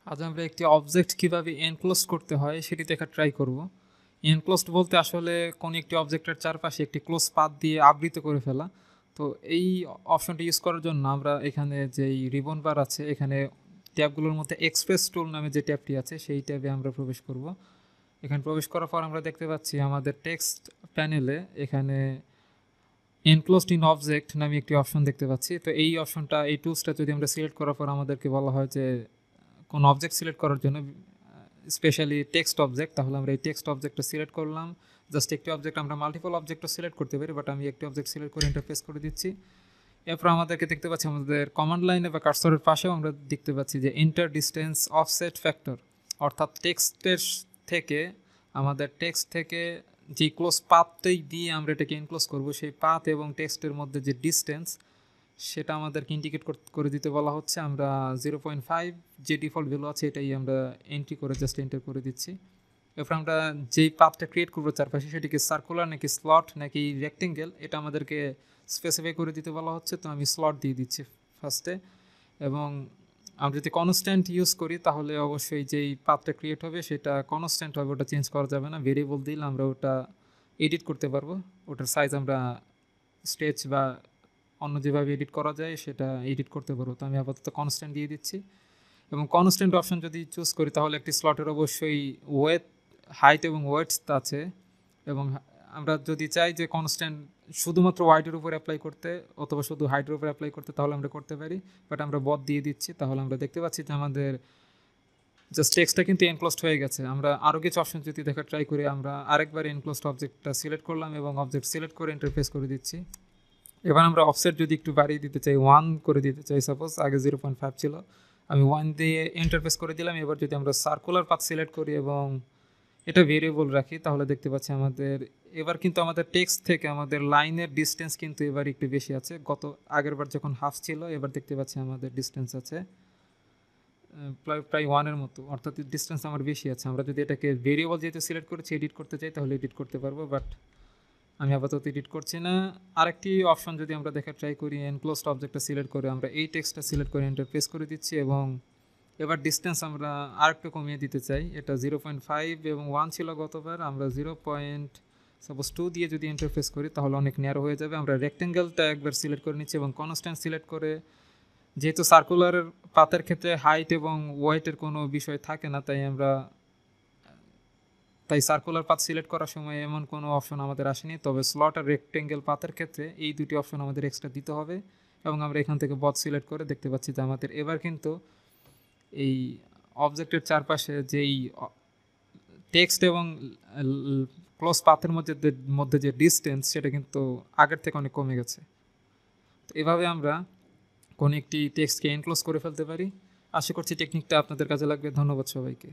আজ আমরা একটি অবজেক্ট কিভাবে এনক্লোজ করতে হয় সেটি দেখা ট্রাই করব। এনক্লোজড বলতে আসলে কোনো একটি অবজেক্টের চারপাশে একটি ক্লোজ পাথ দিয়ে আবৃত করে ফেলা। তো এই অপশনটি ইউজ করার জন্য আমরা এখানে যেই রিবন বার আছে এখানে ট্যাবগুলোর মধ্যে এক্সপ্রেস টুল নামে যে ট্যাবটি আছে সেই ট্যাবে আমরা প্রবেশ করব। এখানে প্রবেশ করার পর আমরা দেখতে পাচ্ছি আমাদের টেক্সট প্যানেলে এখানে এনক্লোজড ইন অবজেক্ট নামে একটি অপশন দেখতে পাচ্ছি। তো এই অপশনটা এই টুলসটা যদি আমরা সিলেক্ট করার পর আমাদেরকে বলা হয় যে কোনো অবজেক্ট সিলেক্ট করার জন্য স্পেশালি টেক্সট অবজেক্ট, তাহলে আমরা এই টেক্সট অবজেক্টটা সিলেক্ট করলাম। জাস্ট একটি অবজেক্ট, আমরা মাল্টিপল অবজেক্টও সিলেক্ট করতে পারি, বাট আমি একটি অবজেক্ট সিলেক্ট করে ইন্টারফেস করে দিচ্ছি। এরপর আমাদেরকে দেখতে পাচ্ছি আমাদের কমান্ড লাইনে বা কার্সরের পাশেও আমরা দেখতে পাচ্ছি যে ইন্টার ডিস্টেন্স অফসেট ফ্যাক্টর, অর্থাৎ টেক্সটের থেকে আমাদের টেক্সট থেকে যে ক্লোজ পাথটাই দিয়ে আমরা এটাকে এনক্লোজ করবো, সেই পাথ এবং টেক্সটের মধ্যে যে ডিস্টেন্স সেটা আমাদেরকে ইন্ডিকেট করে দিতে বলা হচ্ছে। আমরা 0.5 যে ডিফল্ট ভ্যালু আছে এটাই আমরা এন্ট্রি করে জাস্ট এন্টার করে দিচ্ছি। এরপর আমরা যেই পাথটা ক্রিয়েট করবো চারপাশে সেটিকে সার্কুলার নাকি স্লট নাকি রেক্টেঙ্গেল এটা আমাদেরকে স্পেসিফাই করে দিতে বলা হচ্ছে। তো আমি স্লট দিয়ে দিচ্ছি ফার্স্টে, এবং আমরা যদি কনস্ট্যান্ট ইউজ করি তাহলে অবশ্যই যেই পাথটা ক্রিয়েট হবে সেটা কনস্ট্যান্ট হবে, ওটা চেঞ্জ করা যাবে না। ভেরিয়েবল দিলে আমরা ওটা এডিট করতে পারবো, ওটার সাইজ আমরা স্টেচ বা অন্য যেভাবে এডিট করা যায় সেটা এডিট করতে পারবো। তো আমি আপাতত কনস্ট্যান্ট দিয়ে দিচ্ছি, এবং কনস্ট্যান্ট অপশন যদি চুজ করি তাহলে একটি স্লটের অবশ্যই ওয়েট, হাইট এবং ওয়েটস আছে। এবং আমরা যদি চাই যে কনস্ট্যান্ট শুধুমাত্র ওয়াইডের উপর অ্যাপ্লাই করতে অথবা শুধু হাইটের উপর অ্যাপ্লাই করতে তাহলে আমরা করতে পারি, বাট আমরা বথ দিয়ে দিচ্ছি। তাহলে আমরা দেখতে পাচ্ছি যে আমাদের জাস্ট টেক্সটটা কিন্তু এনক্লোজড হয়ে গেছে। আমরা আরও কিছু অপশন যদি দেখা ট্রাই করি, আমরা আরেকবার এনক্লোজড অবজেক্টটা সিলেক্ট করলাম এবং অবজেক্ট সিলেক্ট করে ইন্টারফেস করে দিচ্ছি। এবার আমরা অফসেট যদি একটু বাড়িয়ে দিতে চাই, 1 করে দিতে চাই, সাপোজ আগে 0.5 ছিল, আমি 1 দিয়ে ইন্টারফেস করে দিলাম। এবার যদি আমরা সার্কুলার পাথ সিলেক্ট করি এবং এটা ভেরিয়েবল রাখি তাহলে দেখতে পাচ্ছি আমাদের এবার কিন্তু আমাদের টেক্সট থেকে আমাদের লাইনের ডিস্টেন্স কিন্তু এবার একটু বেশি আছে। আগের বার যখন হাফ ছিল, এবার দেখতে পাচ্ছি আমাদের ডিস্টেন্স আছে প্রায় 1-এর মতো, অর্থাৎ ডিস্টেন্স আমার বেশি আছে। আমরা যদি এটাকে ভেরিয়েবল যেহেতু সিলেক্ট করেছি এডিট করতে চাই তাহলে এডিট করতে পারবো, বাট আমি আপাতত এডিট করছি না। আরেকটি অপশন যদি আমরা দেখা ট্রাই করি, এনক্লোজড অবজেক্টটা সিলেক্ট করে আমরা এই টেক্সটটা সিলেক্ট করে ইন্টারফেস করে দিচ্ছি, এবং এবার ডিস্টেন্স আমরা আরেকটু কমিয়ে দিতে চাই। এটা 0.5 এবং 1 ছিল গতবার, আমরা 0.2 দিয়ে যদি ইন্টারফেস করি তাহলে অনেক ন্যারো হয়ে যাবে। আমরা রেক্টেঙ্গেলটা একবার সিলেক্ট করে নিচ্ছি এবং কনস্ট্যান্ট সিলেক্ট করে, যেহেতু সার্কুলার পাতের ক্ষেত্রে হাইট এবং ওয়েটের কোনো বিষয় থাকে না, তাই সার্কুলার পাথ সিলেক্ট করার সময় এমন কোনো অপশন আমাদের আসেনি। তবে স্লট আর রেক্টেঙ্গেল পাথের ক্ষেত্রে এই দুটি অপশন আমাদের এক্সট্রা দিতে হবে, এবং আমরা এখান থেকে বথ সিলেক্ট করে দেখতে পাচ্ছি যে আমাদের এবার কিন্তু এই অবজেক্টের চারপাশে যেই টেক্সট এবং ক্লোজ পাথের মধ্যে যে ডিস্টেন্স সেটা কিন্তু আগের থেকে অনেক কমে গেছে। তো এভাবে আমরা কোনো একটি টেক্সটকে এনক্লোজ করে ফেলতে পারি। আশা করছি টেকনিকটা আপনাদের কাজে লাগবে। ধন্যবাদ সবাইকে।